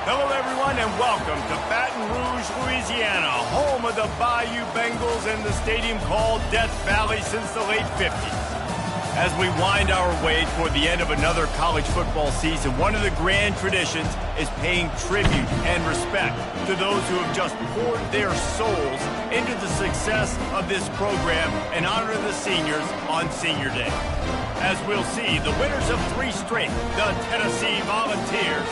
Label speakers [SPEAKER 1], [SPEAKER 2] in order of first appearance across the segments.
[SPEAKER 1] Hello, everyone, and welcome to Baton Rouge, Louisiana, home of the Bayou Bengals and the stadium called Death Valley since the late 50s. As we wind our way toward the end of another college football season, one of the grand traditions is paying tribute and respect to those who have just poured their souls into the success of this program and honor the seniors on Senior Day. As we'll see, the winners of 3 straight, the Tennessee Volunteers,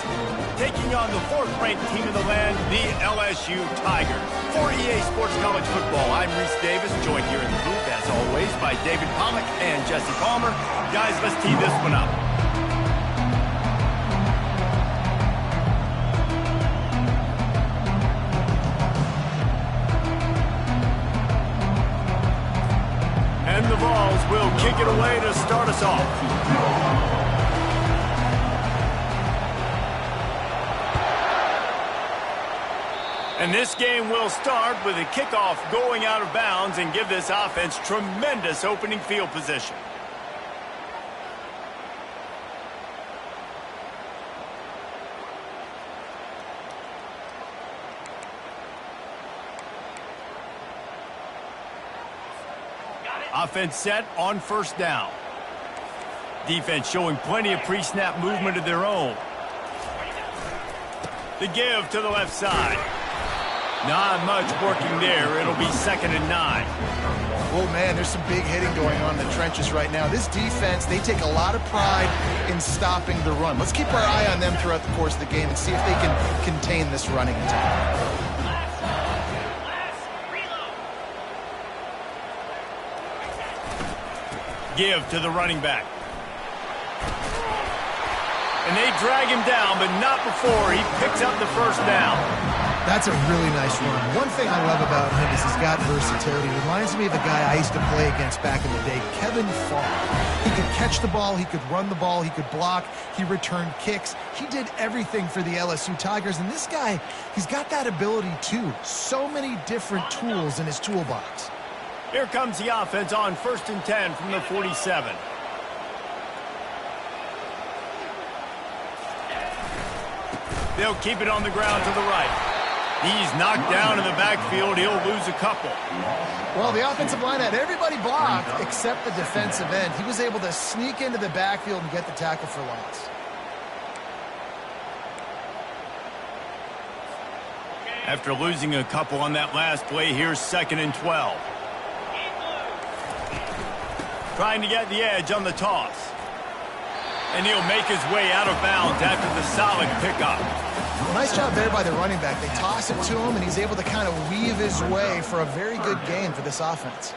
[SPEAKER 1] taking on the 4th-ranked team in the land, the LSU Tigers. For EA Sports College Football, I'm Reese Davis, joined here in the booth, as always, by David Pollack and Jesse Palmer. Guys, let's tee this one up. And the Vols will kick it away to start us off. And this game will start with a kickoff going out of bounds and give this offense tremendous opening field position. Offense set on 1st down. Defense showing plenty of pre-snap movement of their own. The give to the left side. Not much working there. It'll be 2nd and 9.
[SPEAKER 2] Oh, man, there's some big hitting going on in the trenches right now. This defense, they take a lot of pride in stopping the run. Let's keep our eye on them throughout the course of the game and see if they can contain this running attack.
[SPEAKER 1] Give to the running back. And they drag him down, but not before he picks up the 1st down.
[SPEAKER 3] That's a really nice run. One thing I love about him is he's got versatility. He reminds me of a guy I used to play against back in the day, Kevin Farr. He could catch the ball, he could run the ball, he could block, he returned kicks. He did everything for the LSU Tigers, and this guy, he's got that ability too. So many different tools in his toolbox.
[SPEAKER 1] Here comes the offense on 1st and 10 from the 47. They'll keep it on the ground to the right. He's knocked down in the backfield. He'll lose a couple.
[SPEAKER 3] Well, the offensive line had everybody blocked except the defensive end. He was able to sneak into the backfield and get the tackle for loss.
[SPEAKER 1] After losing a couple on that last play, here's 2nd and 12. Trying to get the edge on the toss. And he'll make his way out of bounds after the solid pickup.
[SPEAKER 3] Well, nice job there by the running back. They toss it to him, and he's able to kind of weave his way for a very good gain for this offense.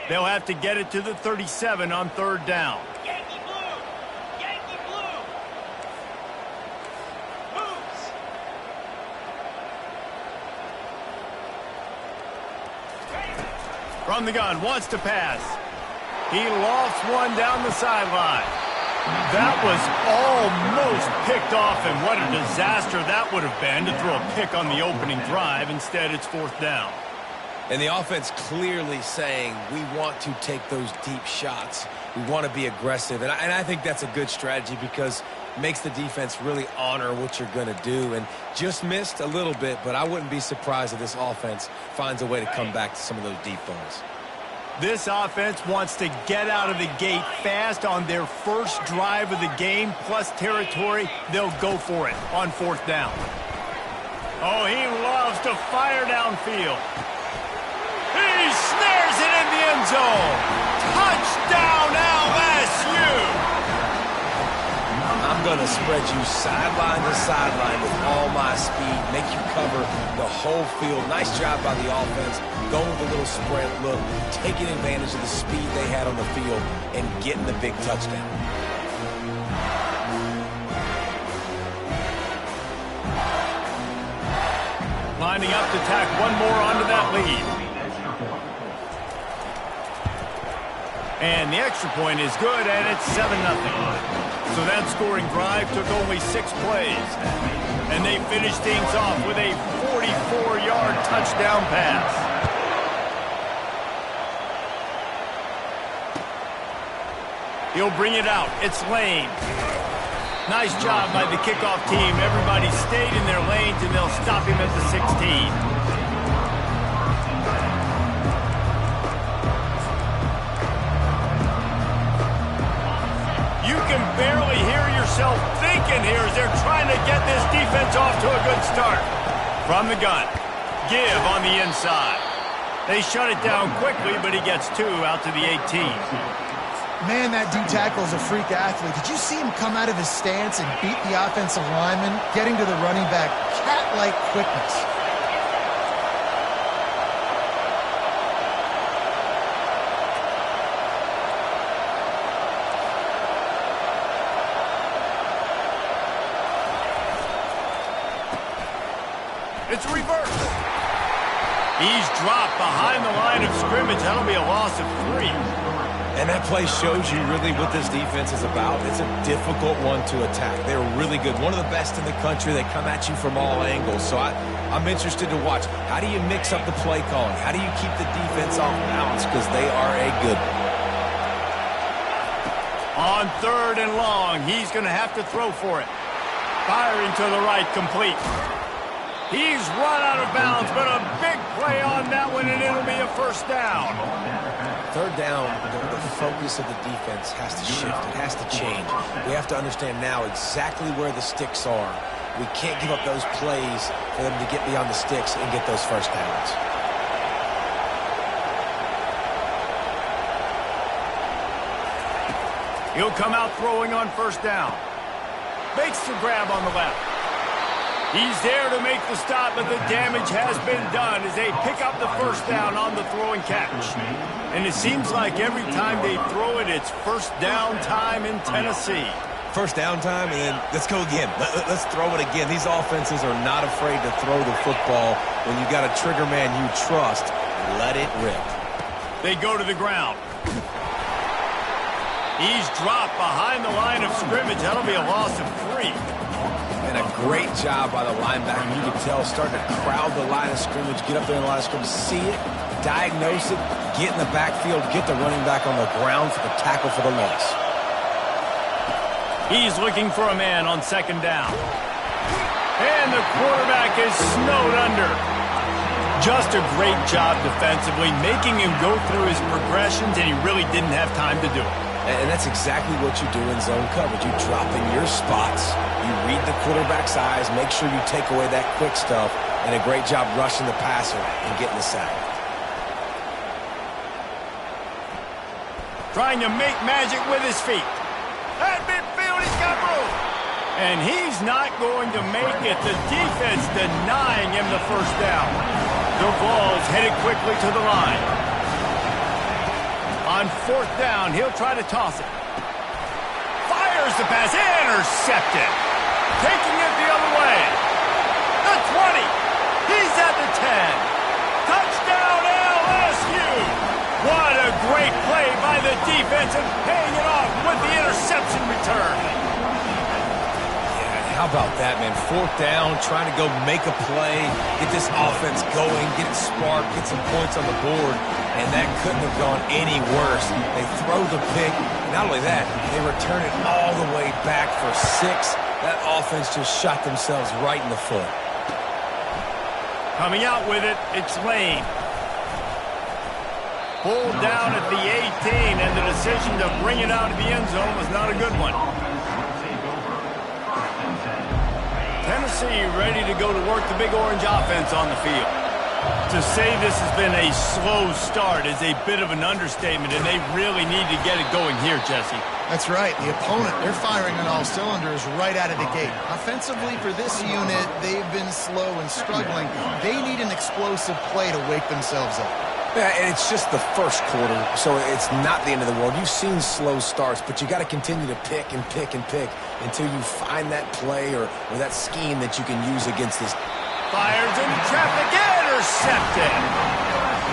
[SPEAKER 1] They'll have to get it to the 37 on 3rd down.
[SPEAKER 4] Yankee blue! Yankee blue! Moves!
[SPEAKER 1] From the gun, wants to pass. He lofts one down the sideline. That was almost picked off, and what a disaster that would have been to throw a pick on the opening drive. Instead, it's 4th down.
[SPEAKER 5] And the offense clearly saying, we want to take those deep shots. We want to be aggressive. And I think that's a good strategy because it makes the defense really honor what you're going to do. And just missed a little bit, but I wouldn't be surprised if this offense finds a way to come back to some of those deep balls.
[SPEAKER 1] This offense wants to get out of the gate fast on their first drive of the game, plus territory. They'll go for it on 4th down. Oh, he loves to fire downfield. He snares it in the end zone. Touchdown, LSU!
[SPEAKER 5] I'm going to spread you sideline to sideline with all my speed, make you cover the whole field. Nice job by the offense, going with a little sprint look, taking advantage of the speed they had on the field, and getting the big touchdown.
[SPEAKER 1] Lining up to tack one more onto that lead. And the extra point is good, and it's 7-0. So that scoring drive took only 6 plays. And they finished things off with a 44-yard touchdown pass. He'll bring it out. It's Lane. Nice job by the kickoff team. Everybody stayed in their lanes, and they'll stop him at the 16. You can barely hear yourself thinking here as they're trying to get this defense off to a good start. From the gun. Give on the inside. They shut it down quickly, but he gets 2 out to the 18.
[SPEAKER 3] Man, that D-tackle is a freak athlete. Did you see him come out of his stance and beat the offensive lineman, getting to the running back? Cat-like quickness.
[SPEAKER 1] It's reversed. He's dropped behind the line of scrimmage. That'll be a loss of 3.
[SPEAKER 5] And that play shows you really what this defense is about. It's a difficult one to attack. They're really good. One of the best in the country. They come at you from all angles. So I'm interested to watch. How do you mix up the play calling? How do you keep the defense off balance? Because they are a good one.
[SPEAKER 1] On 3rd and long, he's going to have to throw for it. Firing to the right, complete. He's run out of bounds, but a big play on that one, and it'll be a first down.
[SPEAKER 5] 3rd down, the focus of the defense has to shift. It has to change. We have to understand now exactly where the sticks are. We can't give up those plays for them to get beyond the sticks and get those first downs.
[SPEAKER 1] He'll come out throwing on 1st down. Makes the grab on the left. He's there to make the stop, but the damage has been done as they pick up the 1st down on the throw and catch. And it seems like every time they throw it, it's 1st down time in Tennessee.
[SPEAKER 5] 1st down time, and then let's go again. Let's throw it again. These offenses are not afraid to throw the football. When you got a trigger man you trust, let it rip.
[SPEAKER 1] They go to the ground. He's dropped behind the line of scrimmage. That'll be a loss of 3.
[SPEAKER 5] And a great job by the linebacker. You can tell, starting to crowd the line of scrimmage, get up there in the line of scrimmage, see it, diagnose it, get in the backfield, get the running back on the ground for the tackle for the loss.
[SPEAKER 1] He's looking for a man on 2nd down. And the quarterback is snowed under. Just a great job defensively, making him go through his progressions, and he really didn't have time to do it.
[SPEAKER 5] And that's exactly what you do in zone coverage. You drop in your spots, you read the quarterback's eyes, make sure you take away that quick stuff, and a great job rushing the passer and getting the sack.
[SPEAKER 1] Trying to make magic with his feet. At midfield, he's got room. And he's not going to make it. The defense denying him the 1st down. The ball's headed quickly to the line. On 4th down, he'll try to toss it. Fires the pass, intercepted. Taking it the other way. The 20. He's at the 10. Touchdown LSU. What a great play by the defense and paying it off with the interception return.
[SPEAKER 5] How about that, man? 4th down, trying to go make a play, get this offense going, get it sparked, get some points on the board, and that couldn't have gone any worse. They throw the pick. Not only that, they return it all the way back for 6. That offense just shot themselves right in the foot.
[SPEAKER 1] Coming out with it, it's Lane. Pulled down at the 18, and the decision to bring it out of the end zone was not a good one. Tennessee ready to go to work the Big Orange offense on the field. To say this has been a slow start is a bit of an understatement, and they really need to get it going here, Jesse.
[SPEAKER 3] That's right. The opponent, they're firing on all cylinders right out of the gate. Offensively, for this unit, they've been slow and struggling. They need an explosive play to wake themselves up.
[SPEAKER 5] Yeah, and it's just the 1st quarter, so it's not the end of the world. You've seen slow starts, but you got to continue to pick and pick and pick until you find that play or that scheme that you can use against this.
[SPEAKER 1] Fires into traffic, intercepted.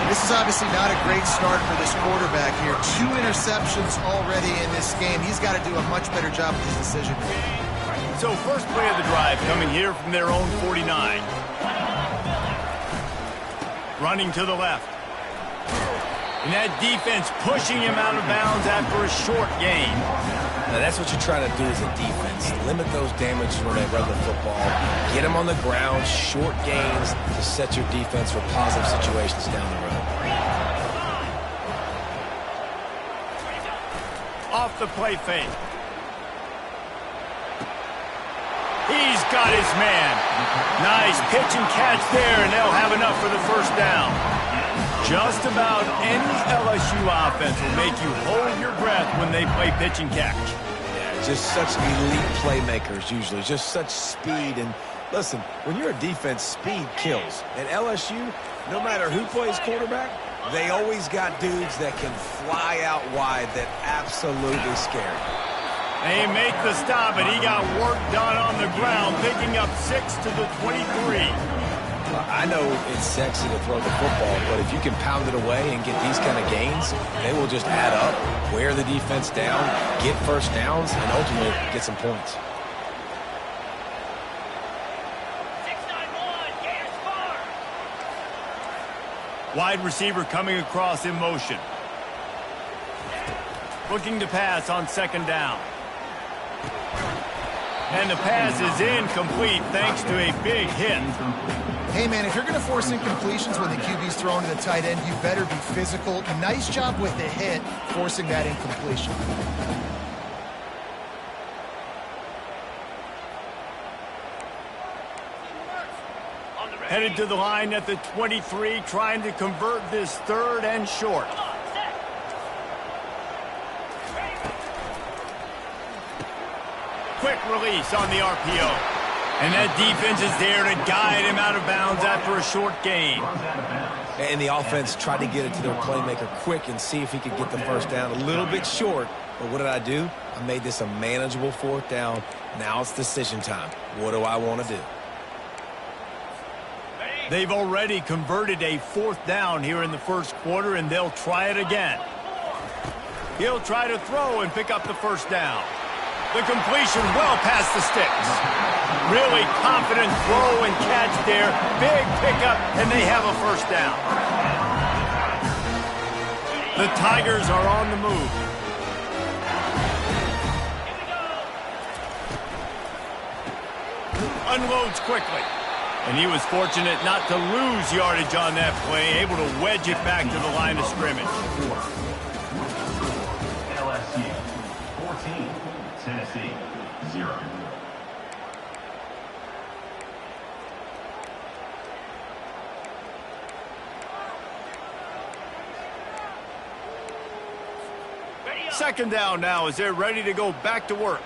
[SPEAKER 3] This is obviously not a great start for this quarterback here. 2 interceptions already in this game. He's got to do a much better job with his decision making.
[SPEAKER 1] So first play of the drive coming here from their own 49. Running to the left. And that defense pushing him out of bounds after a short gain.
[SPEAKER 5] Now that's what you're trying to do as a defense. Limit those damages when they run the football. Get them on the ground, short gains to set your defense for positive situations down the road.
[SPEAKER 1] Off the play fake. He's got his man. Nice pitch and catch there, and they'll have enough for the first down. Just about any LSU offense will make you hold your breath when they play pitch and catch.
[SPEAKER 5] Yeah, just such elite playmakers usually, just such speed. And listen, when you're a defense, speed kills. At LSU, no matter who plays quarterback, they always got dudes that can fly out wide that absolutely scare you.
[SPEAKER 1] They make the stop, and he got work done on the ground, picking up 6 to the 23.
[SPEAKER 5] I know it's sexy to throw the football, but if you can pound it away and get these kind of gains, they will just add up, wear the defense down, get first downs, and ultimately get some points.
[SPEAKER 4] 6-9-1, Gators far.
[SPEAKER 1] Wide receiver coming across in motion. Looking to pass on second down. And the pass is incomplete thanks to a big hit.
[SPEAKER 3] Hey, man, if you're going to force incompletions when the QB's thrown to the tight end, you better be physical. Nice job with the hit, forcing that incompletion.
[SPEAKER 1] Headed to the line at the 23, trying to convert this third and short. Quick release on the RPO. And that defense is there to guide him out of bounds after a short gain.
[SPEAKER 5] And the offense tried to get it to their playmaker quick and see if he could get the first down. A little bit short, but what did I do? I made this a manageable fourth down. Now it's decision time. What do I want to do?
[SPEAKER 1] They've already converted a fourth down here in the first quarter, and they'll try it again. He'll try to throw and pick up the first down. The completion well past the sticks. Really confident throw and catch there. Big pickup, and they have a first down. The Tigers are on the move. Unloads quickly. And he was fortunate not to lose yardage on that play, able to wedge it back to the line of scrimmage.
[SPEAKER 6] LSU 14, Tennessee 0.
[SPEAKER 1] Second down now as they're ready to go back to work.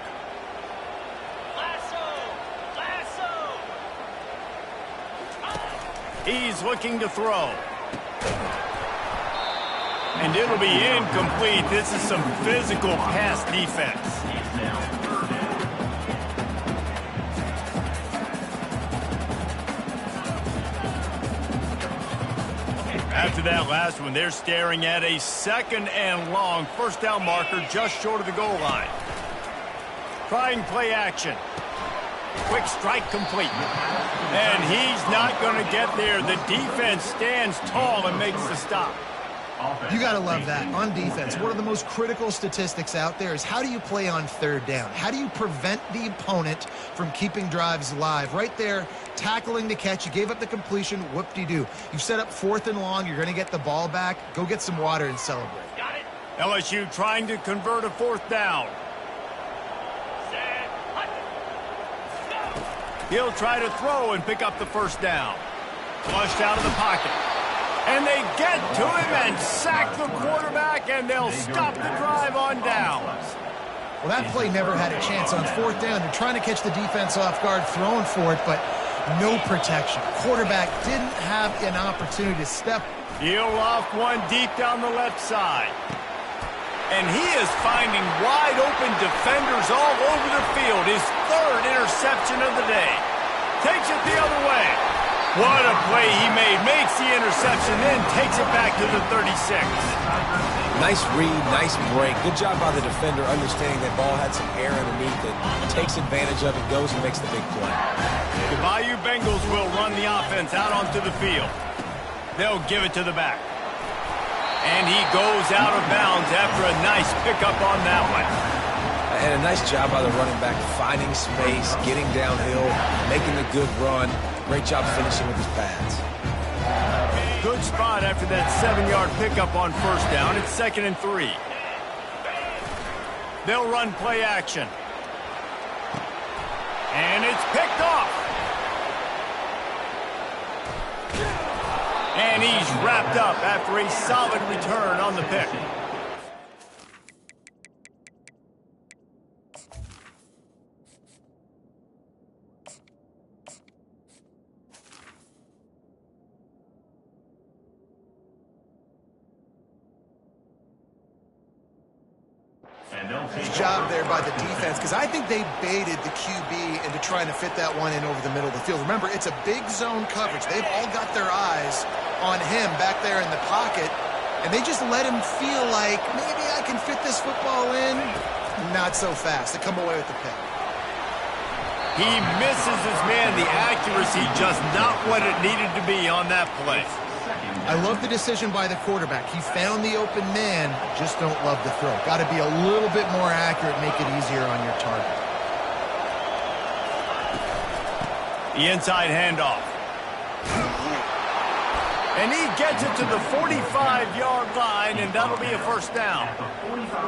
[SPEAKER 1] He's looking to throw. And it'll be incomplete. This is some physical pass defense. After that last one, they're staring at a second and long. First down marker just short of the goal line. Trying play action. Quick strike complete. And he's not going to get there. The defense stands tall and makes the stop.
[SPEAKER 3] You got to love that. On defense, one of the most critical statistics out there is how do you play on third down? How do you prevent the opponent from keeping drives alive? Right there, tackling the catch. You gave up the completion. Whoop-de-doo. You've set up fourth and long. You're going to get the ball back. Go get some water and celebrate.
[SPEAKER 4] Got it.
[SPEAKER 1] LSU trying to convert a fourth down. He'll try to throw and pick up the first down. Flushed out of the pocket. And they get to him and sack the quarterback, and they'll stop the drive on downs.
[SPEAKER 3] Well, that play never had a chance on fourth down. They're trying to catch the defense off guard, throwing for it, but no protection. Quarterback didn't have an opportunity to step.
[SPEAKER 1] He'll off one deep down the left side. And he is finding wide-open defenders all over the field. His third interception of the day. Takes it the other way. What a play he made. Makes the interception, then takes it back to the 36.
[SPEAKER 5] Nice read, nice break. Good job by the defender understanding that ball had some air underneath it. Takes advantage of it, goes and makes the big play.
[SPEAKER 1] The Bayou Bengals will run the offense out onto the field. They'll give it to the back. And he goes out of bounds after a nice pickup on that one.
[SPEAKER 5] And a nice job by the running back, finding space, getting downhill, making a good run. Great job finishing with his pads.
[SPEAKER 1] Good spot after that 7-yard pickup on first down. It's 2nd and 3. They'll run play action. And it's picked off. And he's wrapped up after a solid return on the pick.
[SPEAKER 2] Good job there by the defense, because I think they baited the QB into trying to fit that one in over the middle of the field. Remember, it's a big zone coverage. They've all got their eyes on him back there in the pocket, and they just let him feel like, maybe I can fit this football in. Not so fast. They come away with the pick.
[SPEAKER 1] He misses his man. The accuracy just not what it needed to be on that play.
[SPEAKER 3] I love the decision by the quarterback. He found the open man, just don't love the throw. Got to be a little bit more accurate, make it easier on your target.
[SPEAKER 1] The inside handoff. And he gets it to the 45-yard line, and that'll be a first down.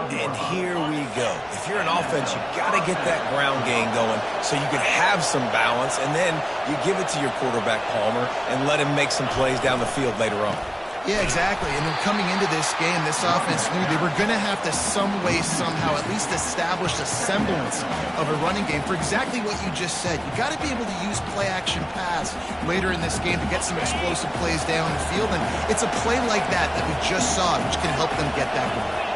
[SPEAKER 5] And here we go. If you're an offense, you've got to get that ground game going so you can have some balance, and then you give it to your quarterback, Palmer, and let him make some plays down the field later on.
[SPEAKER 3] Yeah, exactly. And then coming into this game, this offense knew they were going to have to some way, somehow, at least establish a semblance of a running game for exactly what you just said. You got to be able to use play-action pass later in this game to get some explosive plays down the field. And it's a play like that we just saw, which can help them get that going.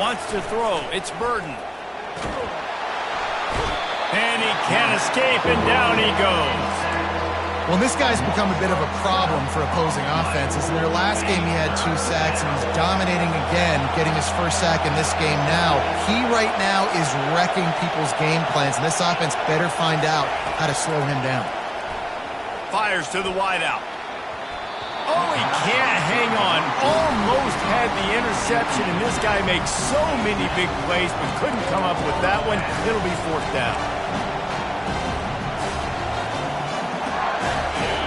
[SPEAKER 1] Wants to throw. It's Burden. And he can't escape, and down he goes.
[SPEAKER 3] Well, this guy's become a bit of a problem for opposing offenses. In their last game, he had 2 sacks, and he's dominating again, getting his first sack in this game now. He right now is wrecking people's game plans, and this offense better find out how to slow him down.
[SPEAKER 1] Fires to the wideout. Oh, he can't hang on. Almost had the interception, and this guy makes so many big plays, but couldn't come up with that one. It'll be 4th down.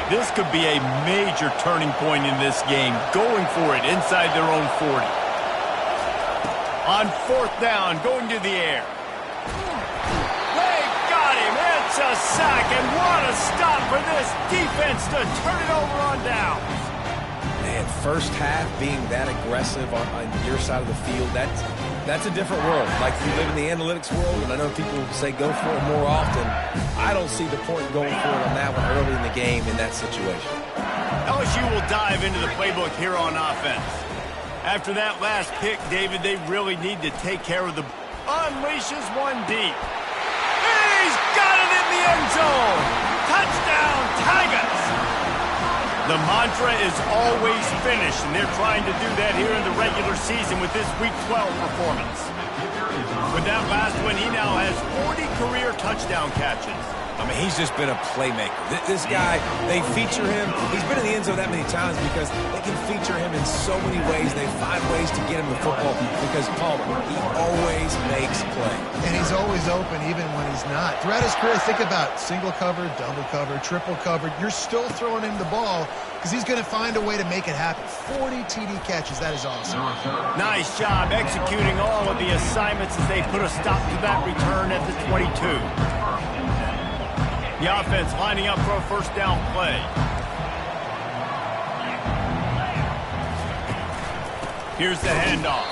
[SPEAKER 1] This could be a major turning point in this game, going for it inside their own 40. On 4th down, going to the air. They got him. It's a sack, and what a stop for this defense to turn it over on downs.
[SPEAKER 5] Man, first half being that aggressive on your side of the field, that's a different world. Like, we live in the analytics world, and I know people say go for it more often. I don't see the point in going for it on that one early in the game in that situation.
[SPEAKER 1] LSU will dive into the playbook here on offense. After that last pick, David, they really need to take care of the unleashes one deep. He's got it in the end zone. Touchdown, Tigers. The mantra is always finish, and they're trying to do that here in the regular season with this Week 12 performance. With that last one, he now has 40 career touchdown catches.
[SPEAKER 5] I mean, he's just been a playmaker. This guy, they feature him. He's been in the end zone that many times because they can feature him in so many ways. They find ways to get him the football because Palmer, he always makes play.
[SPEAKER 3] And he's always open even when he's not. Throughout his career, think about single cover, double cover, triple cover. You're still throwing him the ball because he's going to find a way to make it happen. 40 TD catches. That is awesome.
[SPEAKER 1] Nice job executing all of the assignments as they put a stop to that return at the 22. The offense lining up for a first down play. Here's the handoff.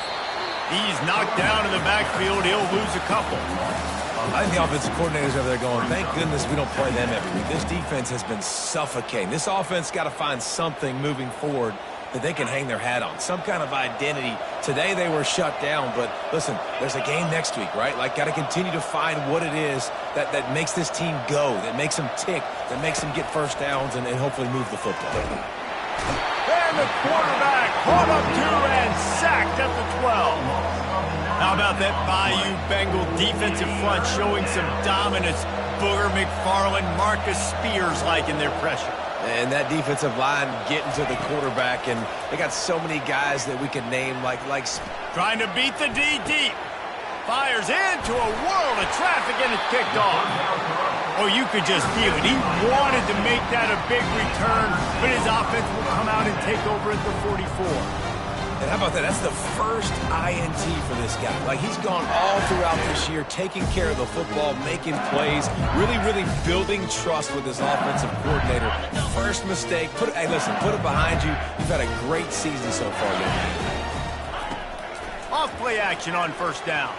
[SPEAKER 1] He's knocked down in the backfield. He'll lose a couple.
[SPEAKER 5] I think the offensive coordinators over there going, thank goodness we don't play them every week. This defense has been suffocating. This offense got to find something moving forward that they can hang their hat on, some kind of identity. Today they were shut down, but listen, there's a game next week, right? Like, got to continue to find what it is that makes this team go, that makes them tick, that makes them get first downs and hopefully move the football.
[SPEAKER 1] And the quarterback caught up to and sacked at the 12. How about that Bayou Bengal defensive front showing some dominance? Booger McFarland, Marcus Spears-like in their pressure.
[SPEAKER 5] And that defensive line getting to the quarterback, and they got so many guys that we can name like
[SPEAKER 1] trying to beat the D deep. Fires into a world of traffic, and it's kicked off. Oh, you could just feel it. He wanted to make that a big return, but his offense will come out and take over at the 44.
[SPEAKER 5] And how about that? That's the first INT for this guy. Like, he's gone all throughout this year, taking care of the football, making plays, really, really building trust with his offensive coordinator. First mistake, hey, listen, put it behind you. You've had a great season so far, young man.
[SPEAKER 1] Off play action on first down.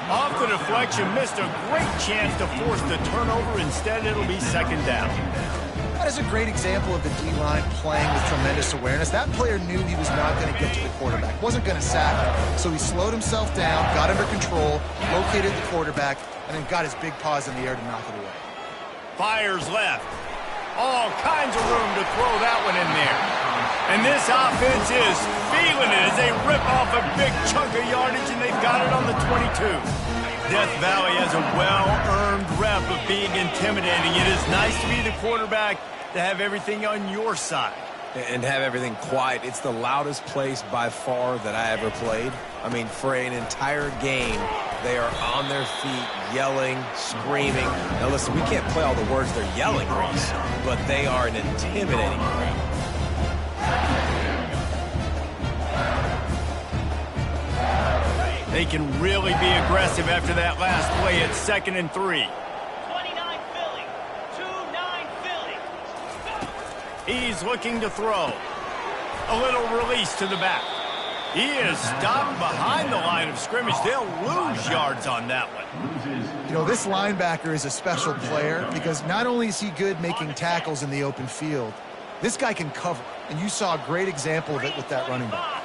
[SPEAKER 1] Off the deflection, missed a great chance to force the turnover. Instead, it'll be second down.
[SPEAKER 3] That is a great example of the D-line playing with tremendous awareness. That player knew he was not going to get to the quarterback, wasn't going to sack him. So he slowed himself down, got under control, located the quarterback, and then got his big paws in the air to knock it away.
[SPEAKER 1] Fires left. All kinds of room to throw that one in there. And this offense is feeling it as they rip off a big chunk of yardage, and they've got it on the 22. Death Valley has a well-earned rep of being intimidating. It is nice to be the quarterback, to have everything on your side.
[SPEAKER 5] And have everything quiet. It's the loudest place by far that I ever played. I mean, for an entire game, they are on their feet, yelling, screaming. Now listen, we can't play all the words they're yelling, Reese, but they are an intimidating crowd.
[SPEAKER 1] They can really be aggressive after that last play at 2nd and 3.
[SPEAKER 4] 29 Philly. 2-9 Philly.
[SPEAKER 1] He's looking to throw. A little release to the back. He is stopped behind the line of scrimmage. They'll lose yards on that one.
[SPEAKER 3] You know, this linebacker is a special player because not only is he good making tackles in the open field, this guy can cover. And you saw a great example of it with that running back.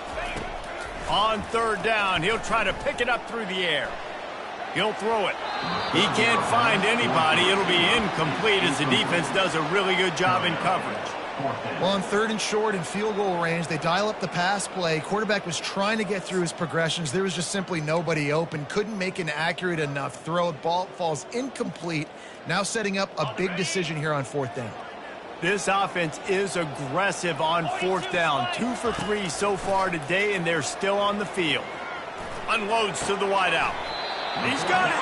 [SPEAKER 1] On third down, he'll try to pick it up through the air. He'll throw it. He can't find anybody. It'll be incomplete as the defense does a really good job in coverage.
[SPEAKER 3] Well, on 3rd and short in field goal range, they dial up the pass play. Quarterback was trying to get through his progressions. There was just simply nobody open. Couldn't make an accurate enough throw. Ball falls incomplete. Now setting up a big decision here on 4th down.
[SPEAKER 1] This offense is aggressive on 4th down. 2 for 3 so far today, and they're still on the field. Unloads to the wideout. He's got it.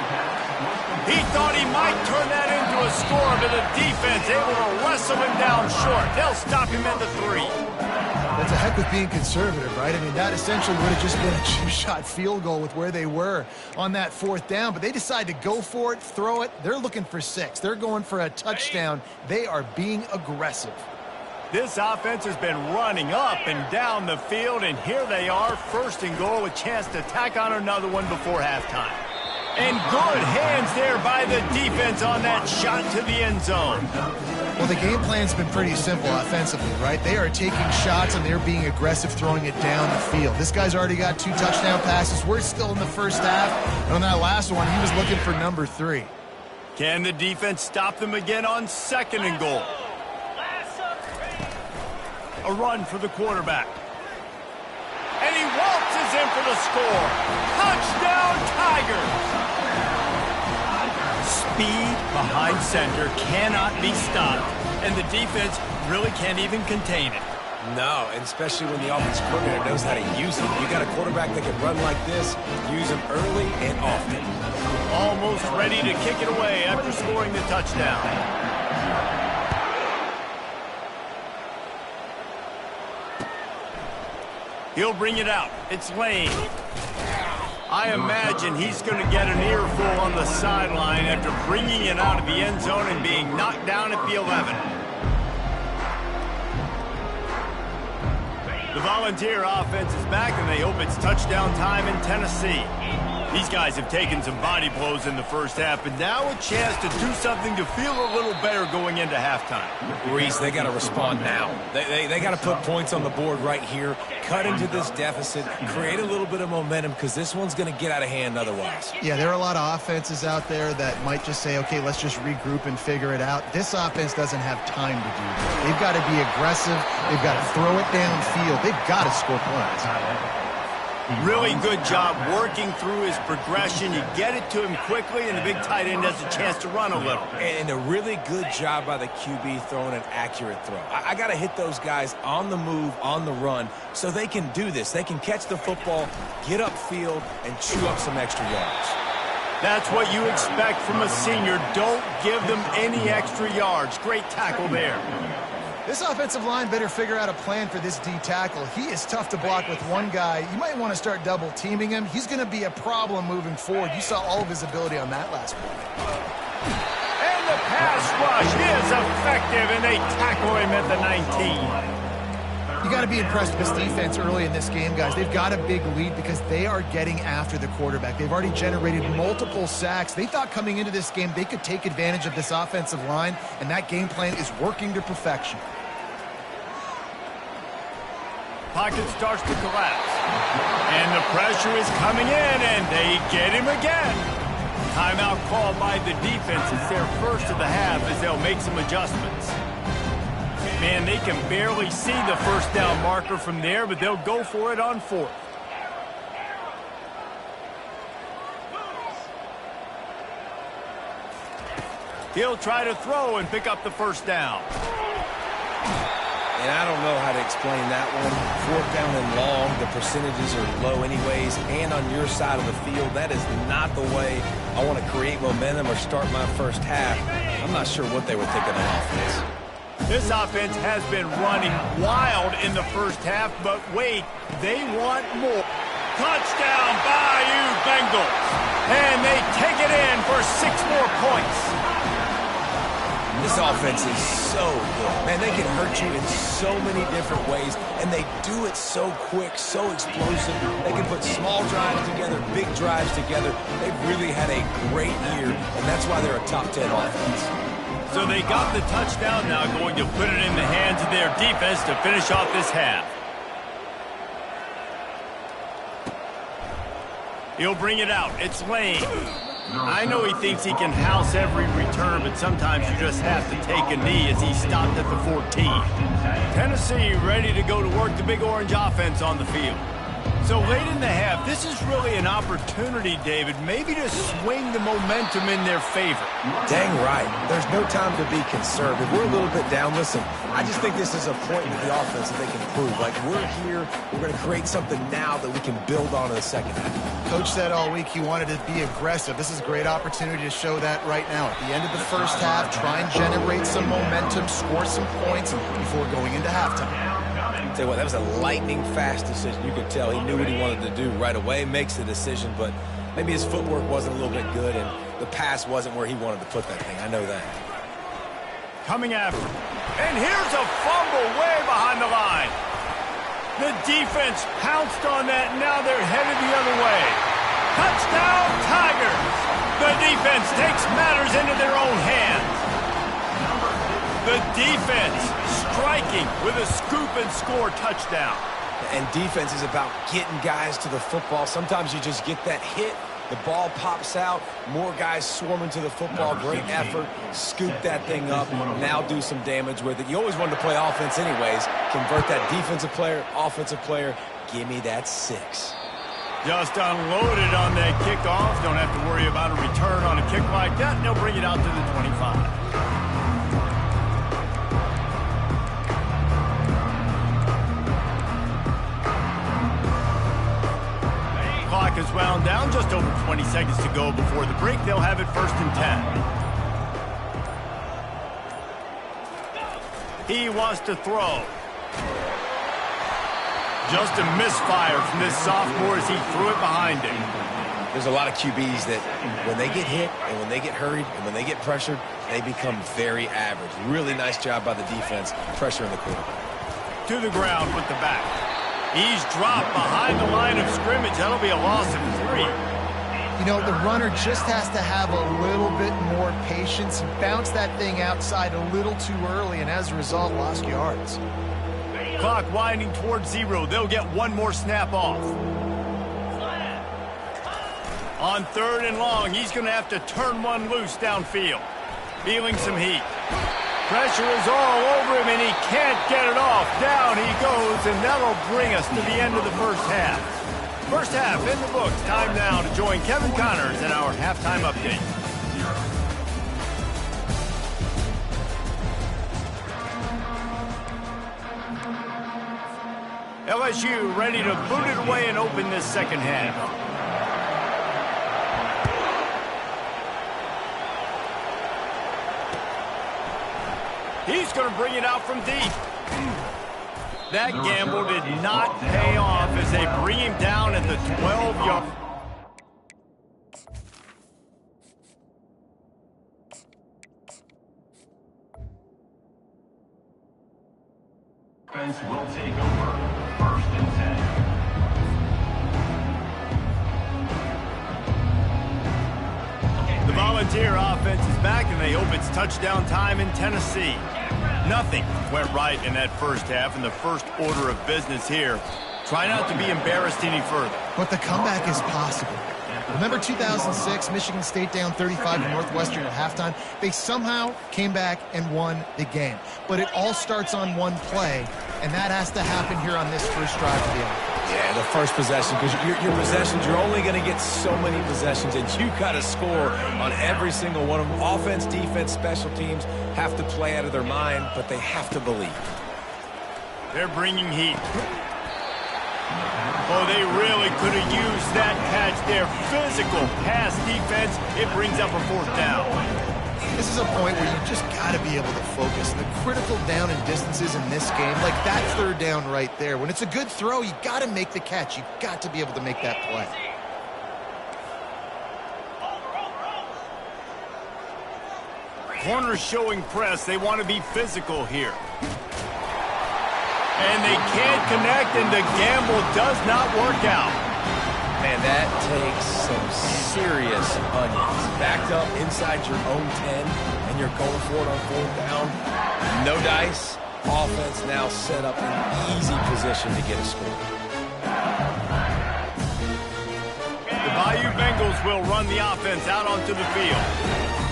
[SPEAKER 1] He thought he might turn that into a score, but the defense able to wrestle him down short. They'll stop him at the 3.
[SPEAKER 3] That's a heck with being conservative, right? I mean, that essentially would have just been a two-shot field goal with where they were on that 4th down, but they decide to go for it, throw it. They're looking for 6. They're going for a touchdown. They are being aggressive.
[SPEAKER 1] This offense has been running up and down the field, and here they are, 1st and goal, a chance to tack on another one before halftime. And good hands there by the defense on that shot to the end zone.
[SPEAKER 3] Well, the game plan's been pretty simple offensively, right? They are taking shots, and they're being aggressive, throwing it down the field. This guy's already got 2 touchdown passes. We're still in the first half. And on that last one, he was looking for number 3.
[SPEAKER 1] Can the defense stop them again on 2nd and goal? A run for the quarterback. And he waltzes in for the score. Touchdown, Tigers! Speed behind center cannot be stopped, and the defense really can't even contain it.
[SPEAKER 5] No, and especially when the offensive coordinator knows how to use him. You got a quarterback that can run like this, use him early and often.
[SPEAKER 1] Almost ready to kick it away after scoring the touchdown. He'll bring it out. It's Lane. I imagine he's going to get an earful on the sideline after bringing it out of the end zone and being knocked down at the 11. The Volunteer offense is back, and they hope it's touchdown time in Tennessee. These guys have taken some body blows in the first half, but now a chance to do something to feel a little better going into halftime.
[SPEAKER 5] Reese, they got to respond now. They got to put points on the board right here, cut into this deficit, create a little bit of momentum, because this one's going to get out of hand otherwise.
[SPEAKER 3] Yeah, there are a lot of offenses out there that might just say, okay, let's just regroup and figure it out. This offense doesn't have time to do that. They've got to be aggressive. They've got to throw it downfield. They've got to score points.
[SPEAKER 1] Really good job working through his progression. You get it to him quickly, and the big tight end has a chance to run a little.
[SPEAKER 5] And a really good job by the QB throwing an accurate throw. I got to hit those guys on the move, on the run, so they can do this. They can catch the football, get upfield, and chew up some extra yards.
[SPEAKER 1] That's what you expect from a senior. Don't give them any extra yards. Great tackle there.
[SPEAKER 3] This offensive line better figure out a plan for this D tackle. He is tough to block with one guy. You might want to start double teaming him. He's going to be a problem moving forward. You saw all of his ability on that last play.
[SPEAKER 1] And the pass rush is effective, and they tackle him at the 19.
[SPEAKER 3] You got to be impressed with this defense early in this game, guys. They've got a big lead because they are getting after the quarterback. They've already generated multiple sacks. They thought coming into this game they could take advantage of this offensive line, and that game plan is working to perfection.
[SPEAKER 1] Pocket starts to collapse. And the pressure is coming in, and they get him again. Timeout called by the defense. It's their first of the half as they'll make some adjustments. Man, they can barely see the first down marker from there, but they'll go for it on fourth. He'll try to throw and pick up the first down.
[SPEAKER 5] And I don't know how to explain that one. Fourth down and long, the percentages are low anyways, and on your side of the field, that is not the way I want to create momentum or start my first half. I'm not sure what they were thinking on offense.
[SPEAKER 1] This offense has been running wild in the first half, but wait, they want more. Touchdown, Bayou Bengals. And they take it in for 6 more points.
[SPEAKER 5] This offense is so good. Man, they can hurt you in so many different ways, and they do it so quick, so explosive. They can put small drives together, big drives together. They've really had a great year, and that's why they're a top 10 offense.
[SPEAKER 1] So they got the touchdown, now going to put it in the hands of their defense to finish off this half. He'll bring it out. It's Lane. I know he thinks he can house every return, but sometimes you just have to take a knee as he stopped at the 14. Tennessee ready to go to work the Big Orange offense on the field. So late in the half, this is really an opportunity, David, maybe to swing the momentum in their favor.
[SPEAKER 5] Dang right. There's no time to be conservative. We're a little bit down. Listen, I just think this is a point with the offense that they can prove. Like, we're here, we're going to create something now that we can build on in the second half.
[SPEAKER 3] Coach said all week he wanted to be aggressive. This is a great opportunity to show that right now. At the end of the first half, try and generate some momentum, score some points before going into halftime.
[SPEAKER 5] Tell you what, that was a lightning-fast decision. You could tell he knew what he wanted to do right away, makes the decision, but maybe his footwork wasn't a little bit good, and the pass wasn't where he wanted to put that thing. I know that.
[SPEAKER 1] Coming after him. And here's a fumble way behind the line. The defense pounced on that, and now they're headed the other way. Touchdown, Tigers! The defense takes matters into their own hands. The defense striking with a scoop and score touchdown.
[SPEAKER 5] And defense is about getting guys to the football. Sometimes you just get that hit, the ball pops out, more guys swarming to the football. Great effort, scoop that thing up, now do some damage with it. You always wanted to play offense anyways. Convert that defensive player, offensive player, give me that 6.
[SPEAKER 1] Just unloaded on that kickoff. Don't have to worry about a return on a kick like that, and they'll bring it out to the 25. Clock is wound down, just over 20 seconds to go before the break. They'll have it 1st and 10. He wants to throw. Just a misfire from this sophomore as he threw it behind him.
[SPEAKER 5] There's a lot of QBs that when they get hit and when they get hurried and when they get pressured, they become very average. Really nice job by the defense, pressuring the quarterback.
[SPEAKER 1] To the ground with the back. He's dropped behind the line of scrimmage. That'll be a loss of 3.
[SPEAKER 3] You know, the runner just has to have a little bit more patience. He bounced that thing outside a little too early, and as a result, lost yards.
[SPEAKER 1] Clock winding towards 0. They'll get one more snap off. On 3rd and long, he's going to have to turn one loose downfield. Feeling some heat. Pressure is all over him, and he can't get it off. Down he goes, and that'll bring us to the end of the first half. First half in the books. Time now to join Kevin Connors in our halftime update. LSU ready to boot it away and open this second half. He's going to bring it out from deep. That gamble did not pay off as they bring him down at the 12-yard.
[SPEAKER 6] Defense will take over. 1st and 10.
[SPEAKER 1] The Volunteer offense is back, and they hope it's touchdown time in Tennessee. Nothing went right in that first half, and the first order of business here. Try not to be embarrassed any further.
[SPEAKER 3] But the comeback is possible. Remember 2006, Michigan State down 35 to Northwestern at halftime? They somehow came back and won the game. But it all starts on one play, and that has to happen here on this first drive of the offense.
[SPEAKER 5] Yeah, the first possession, because your possessions, you're only going to get so many possessions, and you got to score on every single one of them. Offense, defense, special teams have to play out of their mind, but they have to believe.
[SPEAKER 1] They're bringing heat. Oh, they really could have used that catch there. Physical pass defense. It brings up a 4th down.
[SPEAKER 3] This is a point where you just got to be able to focus. And the critical down and distances in this game, like that 3rd down right there. When it's a good throw, you got to make the catch. You got to be able to make that play.
[SPEAKER 1] Corners showing press. They want to be physical here. And they can't connect, and the gamble does not work out.
[SPEAKER 5] Man, that takes some serious onions. Backed up inside your own 10, and you're going for it on 4th down. No dice. Offense now set up in easy position to get a score.
[SPEAKER 1] The Bayou Bengals will run the offense out onto the field.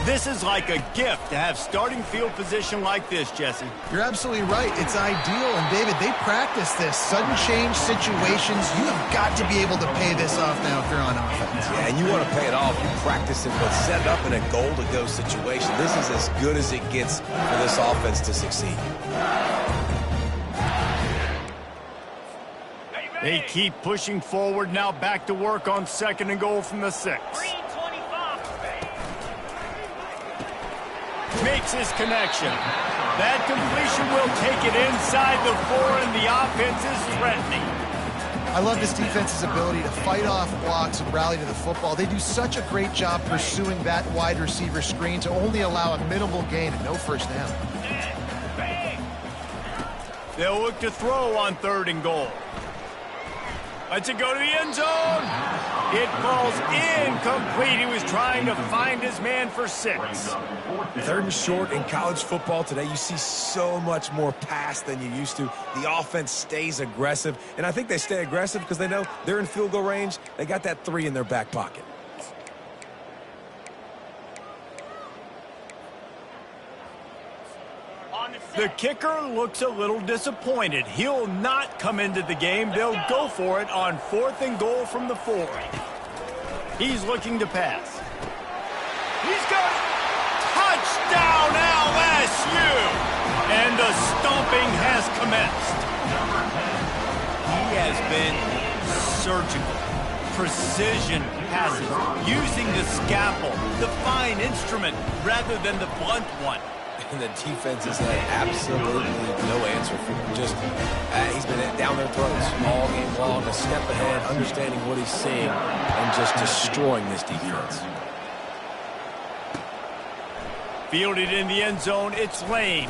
[SPEAKER 1] This is like a gift to have starting field position like this, Jesse.
[SPEAKER 3] You're absolutely right. It's ideal. And, David, they practice this. Sudden change situations. You have got to be able to pay this off now if you're on offense.
[SPEAKER 5] Yeah, and you want to pay it off. You practice it, but set it up in a goal-to-go situation. This is as good as it gets for this offense to succeed.
[SPEAKER 1] They keep pushing forward. Now back to work on 2nd and goal from the 6. Makes his connection. That completion will take it inside the 4, and the offense is threatening.
[SPEAKER 3] I love this defense's ability to fight off blocks and rally to the football. They do such a great job pursuing that wide receiver screen to only allow a minimal gain and no 1st down.
[SPEAKER 1] They'll look to throw on 3rd and goal. Let's it go to the end zone. It falls incomplete. He was trying to find his man for 6.
[SPEAKER 5] 3rd and short in college football today. You see so much more pass than you used to. The offense stays aggressive, and I think they stay aggressive because they know they're in field goal range. They got that 3 in their back pocket.
[SPEAKER 1] The kicker looks a little disappointed. He'll not come into the game. They'll go for it on 4th and goal from the 4. He's looking to pass. He's got it. Touchdown LSU! And the stomping has commenced. He has been surgical. Precision passes, using the scalpel, the fine instrument, rather than the blunt one.
[SPEAKER 5] And the defense has had absolutely no answer for him. Just, he's been down their throats all game long, a step ahead, understanding what he's seeing, and just destroying this defense.
[SPEAKER 1] Fielded in the end zone, it's Lane.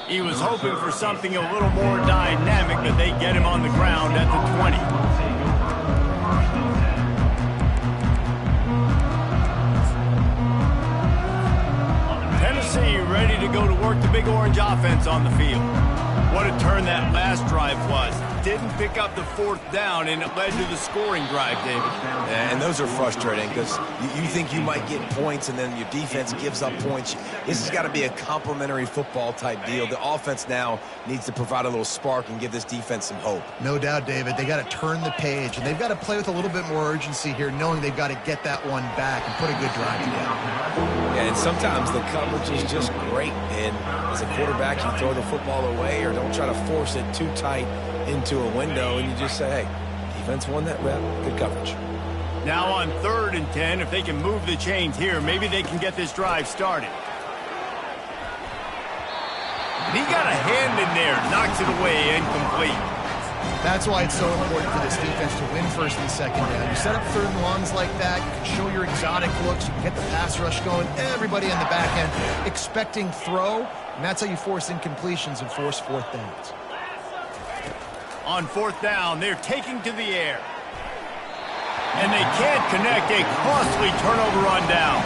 [SPEAKER 1] He was hoping for something a little more dynamic, but they get him on the ground at the 20. work the Big Orange offense on the field. What a turn that last drive was. Didn't pick up the 4th down, and it led to the scoring drive, David.
[SPEAKER 5] Yeah, and those are frustrating because you think you might get points and then your defense gives up points. This has got to be a complementary football type deal. The offense now needs to provide a little spark and give this defense some hope.
[SPEAKER 3] No doubt, David. They got to turn the page, and they've got to play with a little bit more urgency here, knowing they've got to get that one back and put a good drive together.
[SPEAKER 5] Yeah, and sometimes the coverage is just great. And as a quarterback, you throw the football away or don't try to force it too tight into a window, and you just say, hey, defense won that rep. Good coverage.
[SPEAKER 1] Now on 3rd and 10, if they can move the chains here, maybe they can get this drive started. And he got a hand in there, knocks it away, incomplete.
[SPEAKER 3] That's why it's so important for this defense to win 1st and 2nd down. You set up 3rd and longs like that, you can show your exotic looks, you can get the pass rush going, everybody in the back end expecting throw, and that's how you force incompletions and force 4th downs.
[SPEAKER 1] On 4th down, they're taking to the air. And they can't connect, a costly turnover on downs.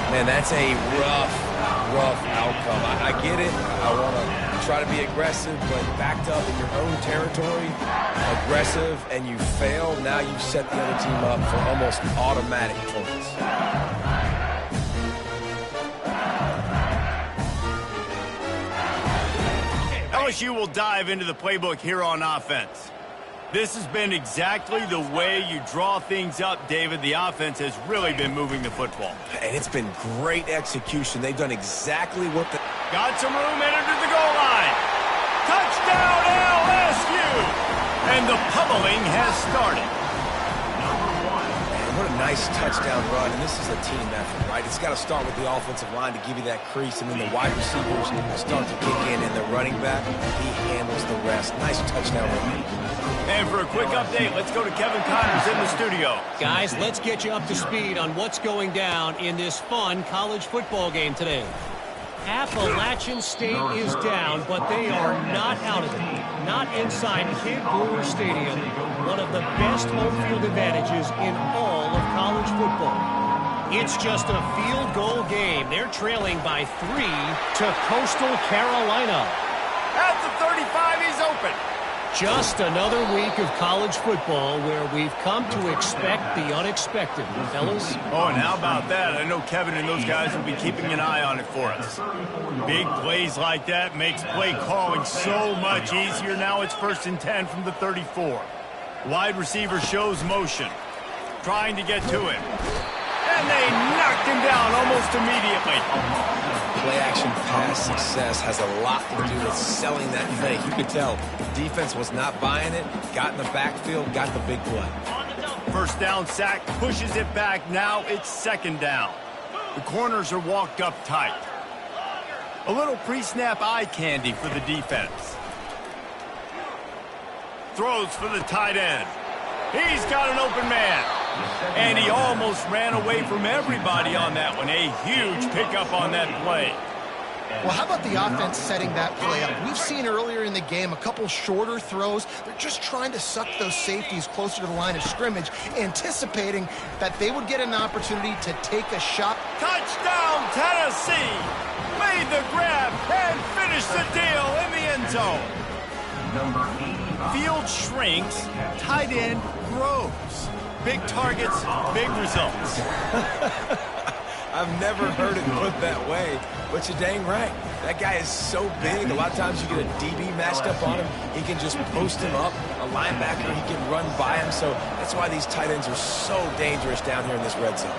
[SPEAKER 5] Man, that's a rough outcome. I get it. I want to try to be aggressive, but backed up in your own territory, aggressive, and you fail, now you've set the other team up for almost automatic points.
[SPEAKER 1] LSU will dive into the playbook here on offense. This has been exactly the way you draw things up, David. The offense has really been moving the football.
[SPEAKER 5] And it's been great execution. They've done exactly what the...
[SPEAKER 1] Got some room, entered to the goal line. Touchdown, LSU! And the pummeling has started.
[SPEAKER 5] What a nice touchdown run, and this is a team effort, right? It's got to start with the offensive line to give you that crease, and then the wide receivers start to kick in, and the running back, he handles the rest. Nice touchdown run.
[SPEAKER 1] And for a quick update, let's go to Kevin Connors in the studio.
[SPEAKER 7] Guys, let's get you up to speed on what's going down in this fun college football game today. Appalachian State is down, but they are not out of it. Not inside Kid Brewer Stadium, one of the best home field advantages in all of college football. It's just a field goal game. They're trailing by 3 to Coastal Carolina.
[SPEAKER 1] At the 35, he's open.
[SPEAKER 7] Just another week of college football where we've come to expect the unexpected, fellas.
[SPEAKER 1] Oh, and how about that? I know Kevin and those guys will be keeping an eye on it for us. Big plays like that makes play calling so much easier. Now it's 1st and 10 from the 34. Wide receiver shows motion, trying to get to him. And they knocked him down almost immediately.
[SPEAKER 5] Play-action pass success has a lot to do with selling that fake. You could tell the defense was not buying it, got in the backfield, got the big play.
[SPEAKER 1] 1st down sack, pushes it back. Now it's 2nd down. The corners are walked up tight. A little pre-snap eye candy for the defense. Throws for the tight end. He's got an open man. And he almost ran away from everybody on that one. A huge pickup on that play.
[SPEAKER 3] Well, how about the offense setting that play up? We've seen earlier in the game a couple shorter throws. They're just trying to suck those safeties closer to the line of scrimmage, anticipating that they would get an opportunity to take a shot.
[SPEAKER 1] Touchdown, Tennessee! Made the grab and finished the deal in the end zone. Field shrinks, tight end grows. Big targets, big results.
[SPEAKER 5] I've never heard it put that way, but you're dang right. That guy is so big. A lot of times you get a DB matched up on him. He can just post him up. A linebacker, he can run by him. So that's why these tight ends are so dangerous down here in this red zone.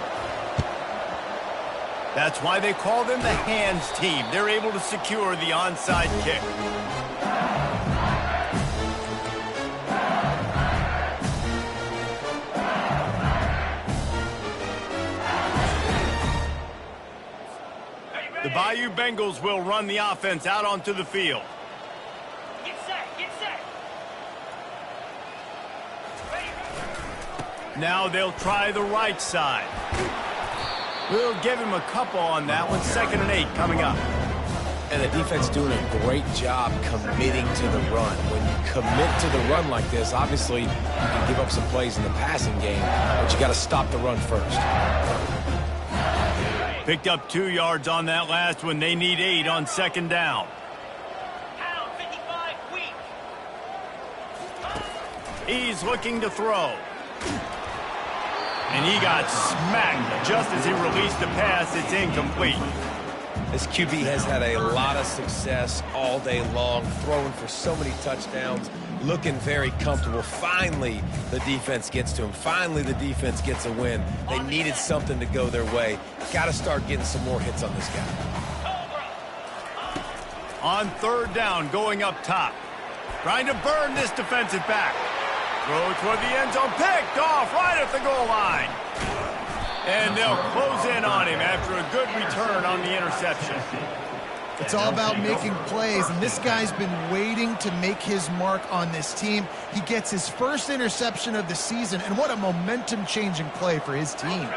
[SPEAKER 1] That's why they call them the hands team. They're able to secure the onside kick. The Bayou Bengals will run the offense out onto the field.
[SPEAKER 4] Get set, get set.
[SPEAKER 1] Now they'll try the right side. We'll give him a couple on that one. 2nd and 8 coming up.
[SPEAKER 5] And the defense doing a great job committing to the run. When you commit to the run like this, obviously you can give up some plays in the passing game, but you got to stop the run first.
[SPEAKER 1] Picked up 2 yards on that last one. They need 8 on second down.
[SPEAKER 4] Pound 55 weak.
[SPEAKER 1] He's looking to throw. And he got smacked just as he released the pass. It's incomplete.
[SPEAKER 5] This QB has had a lot of success all day long, throwing for so many touchdowns, looking very comfortable. Finally, the defense gets to him. Finally, the defense gets a win. They needed something to go their way. Got to start getting some more hits on this guy.
[SPEAKER 1] On third down, going up top. Trying to burn this defensive back. Throw toward the end zone, picked off right at the goal line. And they'll close in on him after a good return on the interception.
[SPEAKER 3] It's all about making plays, and this guy's been waiting to make his mark on this team. He gets his first interception of the season, and what a momentum-changing play for his team.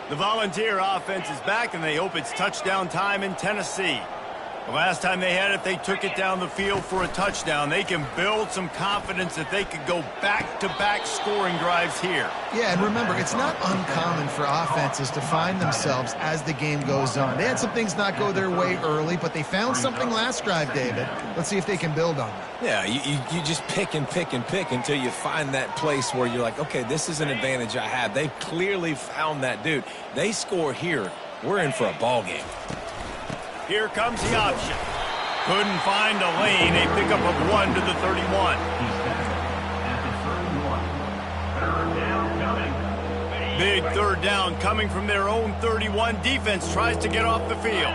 [SPEAKER 1] The Volunteer offense is back, and they hope it's touchdown time in Tennessee. The last time they had it, they took it down the field for a touchdown. They can build some confidence that they could go back-to-back scoring drives here.
[SPEAKER 3] Yeah, and remember, it's not uncommon for offenses to find themselves as the game goes on. They had some things not go their way early, but they found something last drive, David. Let's see if they can build on that.
[SPEAKER 5] Yeah, you just pick and pick and pick until you find that place where you're like, okay, this is an advantage I have. They've clearly found that dude. They score here, we're in for a ball game.
[SPEAKER 1] Here comes the option. Couldn't find a lane. A pickup of 1 to the 31. Big third down coming from their own 31. Defense tries to get off the field.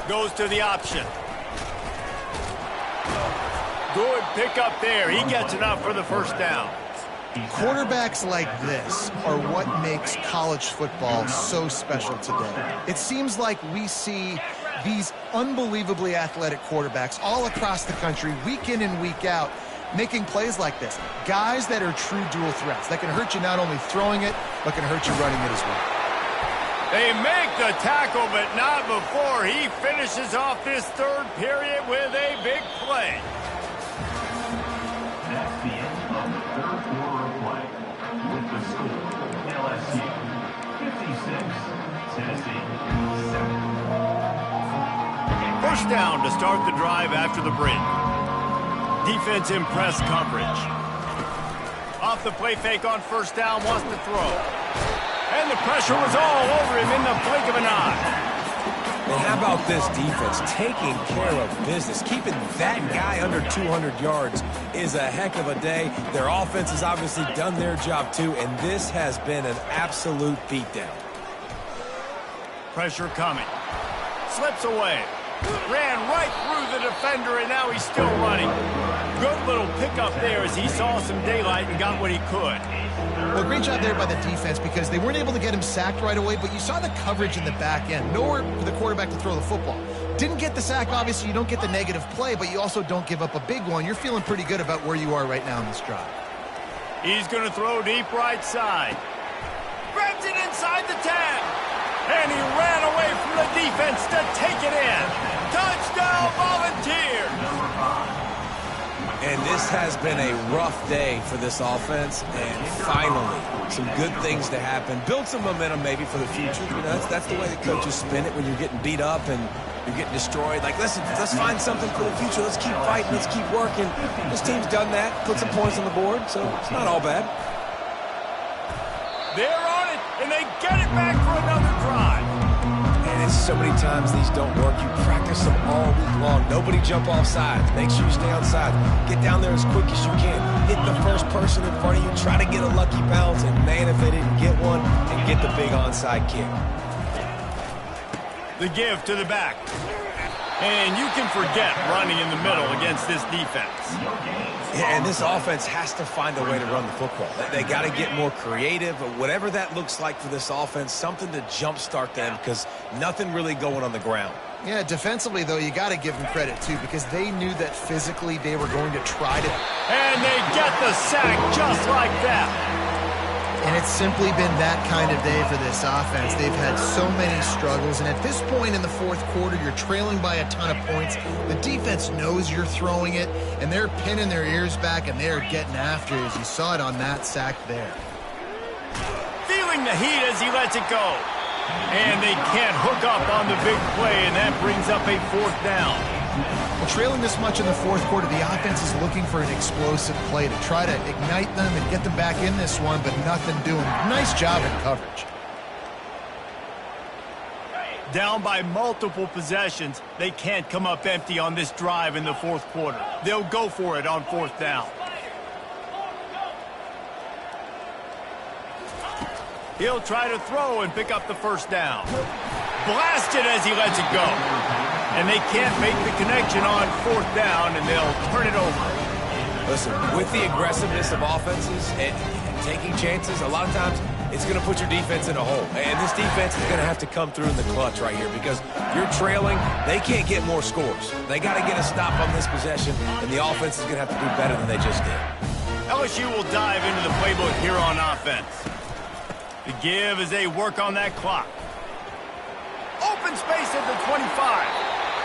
[SPEAKER 1] Goes to the option. Good pickup there. He gets enough for the first down.
[SPEAKER 3] Quarterbacks like this are what makes college football so special today. It seems like we see these unbelievably athletic quarterbacks all across the country, week in and week out, making plays like this. Guys that are true dual threats, that can hurt you not only throwing it, but can hurt you running it as well.
[SPEAKER 1] They make the tackle, but not before he finishes off this third period with a big play.
[SPEAKER 6] That's the end of the third quarter of play. With the score, LSU 56, Tennessee 7.
[SPEAKER 1] First down to start the drive after the break. Defense in press coverage. Off the play fake on first down, wants to throw. And the pressure was all over him in the blink of an eye.
[SPEAKER 5] And how about this defense taking care of business? Keeping that guy under 200 yards is a heck of a day. Their offense has obviously done their job too, and this has been an absolute beatdown.
[SPEAKER 1] Pressure coming. Slips away. Ran right through the defender, and now he's still running. Good little pickup there as he saw some daylight and got what he could.
[SPEAKER 3] Well, great job there by the defense because they weren't able to get him sacked right away, but you saw the coverage in the back end. Nowhere for the quarterback to throw the football. Didn't get the sack, obviously. You don't get the negative play, but you also don't give up a big one. You're feeling pretty good about where you are right now in this drive.
[SPEAKER 1] He's going to throw deep right side. Grabs it inside the 10. And he ran away from the defense to take it in. Touchdown, Volunteers!
[SPEAKER 5] And this has been a rough day for this offense, and finally, some good things to happen. Build some momentum maybe for the future. You know, that's the way the coaches spin it when you're getting beat up and you're getting destroyed. Like, listen, let's find something for the future. Let's keep fighting. Let's keep working. This team's done that, put some points on the board, so it's not all bad.
[SPEAKER 1] They're on it, and they get it back for another drive.
[SPEAKER 5] And so many times these don't work. You practice them all week long. Nobody jump off sides. Make sure you stay on sides. Get down there as quick as you can. Hit the first person in front of you. Try to get a lucky bounce. And, man, if they didn't get one, and get the big onside kick.
[SPEAKER 1] The give to the back. And you can forget running in the middle against this defense.
[SPEAKER 5] Yeah, and this offense has to find a way to run the football. They got to get more creative, but whatever that looks like for this offense, something to jumpstart them because nothing really going on the ground.
[SPEAKER 3] Yeah, defensively, though, you got to give them credit, too, because they knew that physically they were going to try to.
[SPEAKER 1] And they get the sack just like that.
[SPEAKER 3] And it's simply been that kind of day for this offense. They've had so many struggles, and at this point in the fourth quarter, you're trailing by a ton of points. The defense knows you're throwing it, and they're pinning their ears back, and they're getting after it, as you saw it on that sack there.
[SPEAKER 1] Feeling the heat as he lets it go. And they can't hook up on the big play, and that brings up a 4th down.
[SPEAKER 3] Well, trailing this much in the 4th quarter, the offense is looking for an explosive play to try to ignite them and get them back in this one, but nothing doing. Nice job in coverage.
[SPEAKER 1] Down by multiple possessions, they can't come up empty on this drive in the 4th quarter. They'll go for it on 4th down. He'll try to throw and pick up the 1st down. Blasted as he lets it go. And they can't make the connection on 4th down, and they'll turn it over.
[SPEAKER 5] Listen, with the aggressiveness of offenses and taking chances, a lot of times it's going to put your defense in a hole. And this defense is going to have to come through in the clutch right here because you're trailing. They can't get more scores. They got to get a stop on this possession, and the offense is going to have to do better than they just did.
[SPEAKER 1] LSU will dive into the playbook here on offense. The give as they work on that clock. Open space at the 25.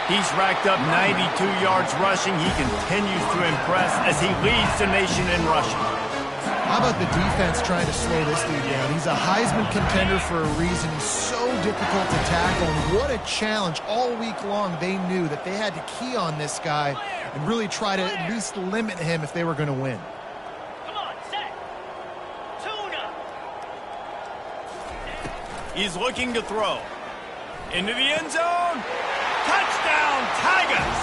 [SPEAKER 1] He's racked up 92 yards rushing. He continues to impress as he leads the nation in rushing.
[SPEAKER 3] How about the defense trying to slow this dude down? He's a Heisman contender for a reason. He's so difficult to tackle. And what a challenge. All week long, they knew that they had to key on this guy and really try to at least limit him if they were going to win.
[SPEAKER 4] Come on, set. Tuna.
[SPEAKER 1] He's looking to throw. Into the end zone. Touchdown, Tigers!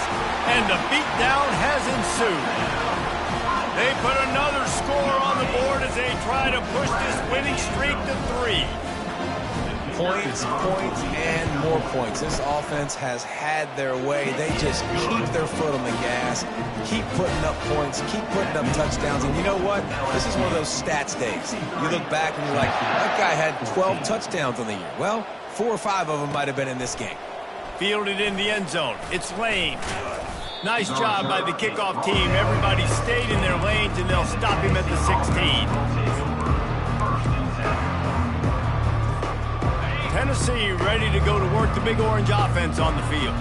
[SPEAKER 1] And the beatdown has ensued. They put another score on the board as they try to push this winning streak to 3.
[SPEAKER 5] Points, points, and more points. This offense has had their way. They just keep their foot on the gas, keep putting up points, keep putting up touchdowns. And you know what? This is one of those stats days. You look back and you're like, that guy had 12 touchdowns on the year. Well, 4 or 5 of them might have been in this game.
[SPEAKER 1] Fielded in the end zone. It's Lane. Nice job by the kickoff team. Everybody stayed in their lanes, and they'll stop him at the 16. Tennessee ready to go to work the Big Orange offense on the field.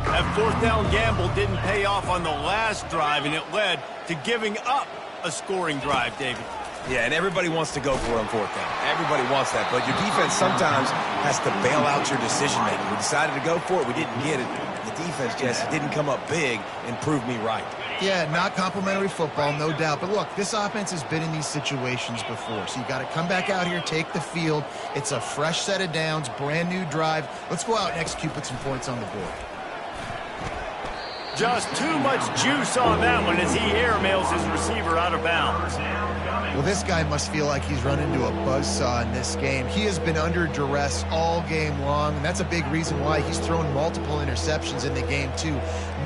[SPEAKER 1] That 4th down gamble didn't pay off on the last drive, and it led to giving up a scoring drive, David.
[SPEAKER 5] Yeah, and everybody wants to go for it on 4th down. Everybody wants that, but your defense sometimes has to bail out your decision-making. We decided to go for it. We didn't get it. The defense just didn't come up big and prove me right.
[SPEAKER 3] Yeah, not complimentary football, no doubt. But look, this offense has been in these situations before. So you got to come back out here, take the field. It's a fresh set of downs, brand new drive. Let's go out and execute, put some points on the board.
[SPEAKER 1] Just too much juice on that one as he airmails his receiver out of bounds.
[SPEAKER 3] Well, this guy must feel like he's run into a buzzsaw in this game. He has been under duress all game long, and that's a big reason why he's thrown multiple interceptions in the game, too.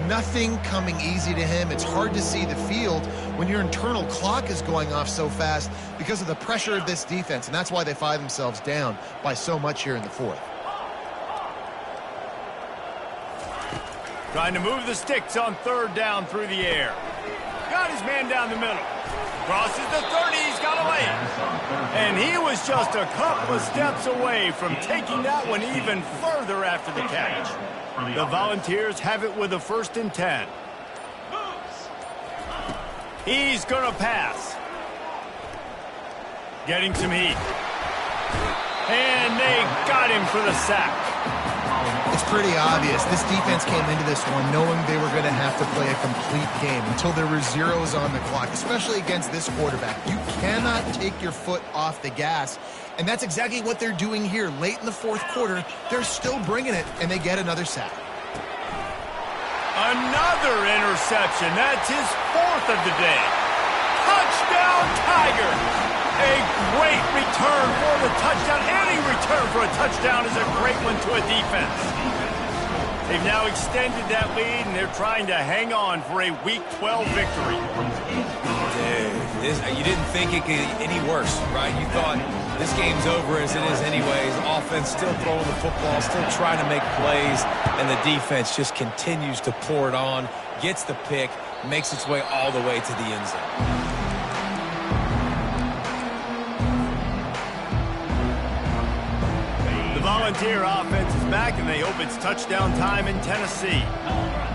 [SPEAKER 3] Nothing coming easy to him. It's hard to see the field when your internal clock is going off so fast because of the pressure of this defense, and that's why they find themselves down by so much here in the 4th.
[SPEAKER 1] Trying to move the sticks on 3rd down through the air. Got his man down the middle. Crosses the 30, he's got a lane. And he was just a couple of steps away from taking that one even further after the catch. The Volunteers have it with a 1st and 10. He's going to pass. Getting some heat. And they got him for the sack.
[SPEAKER 3] It's pretty obvious. This defense came into this one knowing they were going to have to play a complete game until there were zeros on the clock, especially against this quarterback. You cannot take your foot off the gas, and that's exactly what they're doing here. Late in the 4th quarter, they're still bringing it, and they get another sack.
[SPEAKER 1] Another interception. That's his 4th of the day. Touchdown, Tigers! A great return for the touchdown. Any return for a touchdown is a great one to a defense. They've now extended that lead, and they're trying to hang on for a Week 12 victory.
[SPEAKER 5] Dude, you didn't think it could get any worse, right? You thought this game's over as it is anyways. Offense still throwing the football, still trying to make plays, and the defense just continues to pour it on, gets the pick, makes its way all the way to the end zone.
[SPEAKER 1] Volunteer offense is back, and they hope it's touchdown time in Tennessee.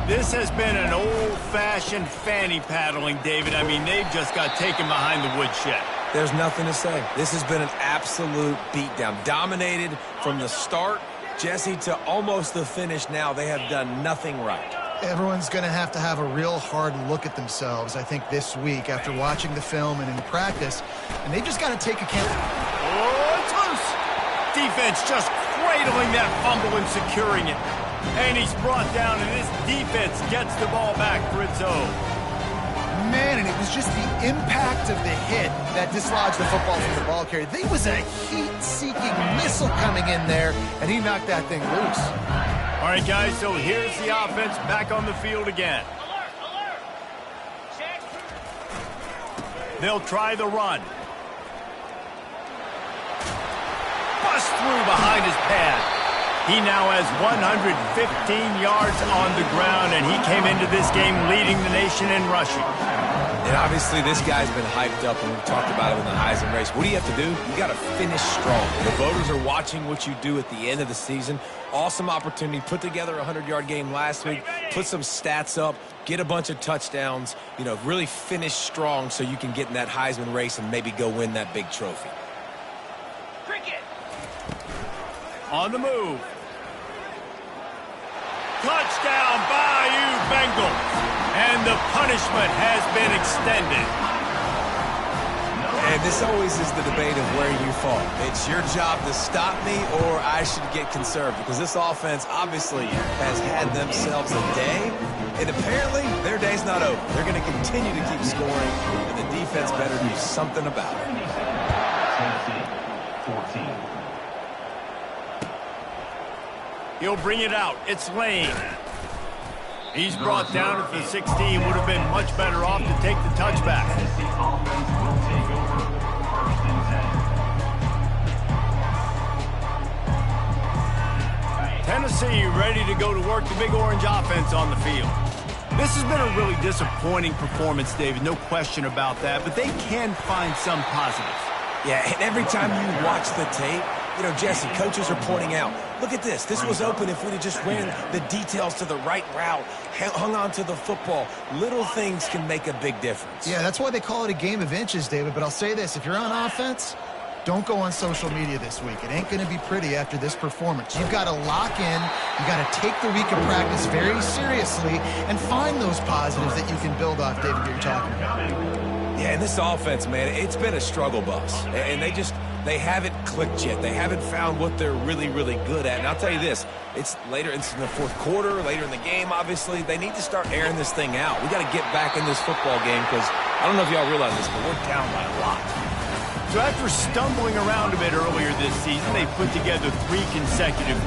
[SPEAKER 1] This has been an old-fashioned fanny paddling, David. I mean, they've just got taken behind the woodshed.
[SPEAKER 5] There's nothing to say. This has been an absolute beatdown. Dominated from the start, Jesse, to almost the finish now. They have done nothing right.
[SPEAKER 3] Everyone's going to have a real hard look at themselves, I think, this week after watching the film and in practice. And they just got to take account.
[SPEAKER 1] Oh, it's loose. Defense just cradling that fumble and securing it. And he's brought down, and this defense gets the ball back for its own.
[SPEAKER 3] Man, and it was just the impact of the hit that dislodged the football from the ball carrier. There was a heat-seeking missile coming in there, and he knocked that thing loose.
[SPEAKER 1] All right, guys, so here's the offense back on the field again.
[SPEAKER 4] Alert! Check.
[SPEAKER 1] They'll try the run. Bust through behind his pad. He now has 115 yards on the ground, and he came into this game leading the nation in rushing.
[SPEAKER 5] And obviously this guy's been hyped up, and we've talked about him in the Heisman race. What do you have to do? You got to finish strong. The voters are watching what you do at the end of the season. Awesome opportunity. Put together a 100-yard game last week. Put some stats up. Get a bunch of touchdowns. You know, really finish strong so you can get in that Heisman race and maybe go win that big trophy.
[SPEAKER 4] Cricket.
[SPEAKER 1] On the move. Touchdown, Bayou Bengals. And the punishment has been extended.
[SPEAKER 5] And this always is the debate of where you fall. It's your job to stop me, or I should get conserved, because this offense obviously has had themselves a day, and apparently their day's not over. They're going to continue to keep scoring, and the defense better do something about it.
[SPEAKER 6] Tennessee, 14.
[SPEAKER 1] He'll bring it out. It's Lane. He's brought down at the 16. Would have been much better off to take the touchback.
[SPEAKER 6] Tennessee offense will take over 1st and 10.
[SPEAKER 1] Tennessee ready to go to work the Big Orange offense on the field. This has been a really disappointing performance, David. No question about that. But they can find some positives.
[SPEAKER 5] Yeah, and every time you watch the tape, you know, Jesse, coaches are pointing out, look at this. This was open if we'd have just ran the details to the right route, hung on to the football. Little things can make a big difference.
[SPEAKER 3] Yeah, that's why they call it a game of inches, David. But I'll say this, if you're on offense, don't go on social media this week. It ain't going to be pretty after this performance. You've got to lock in. You've got to take the week of practice very seriously and find those positives that you can build off, David, that you're talking about.
[SPEAKER 5] Yeah, and this offense, man, it's been a struggle bus. And they haven't clicked yet. They haven't found what they're really, really good at. And I'll tell you this, it's in the fourth quarter, later in the game, obviously. They need to start airing this thing out. We got to get back in this football game because I don't know if y'all realize this, but we're down by a lot.
[SPEAKER 1] So after stumbling around a bit earlier this season, they put together 3 consecutive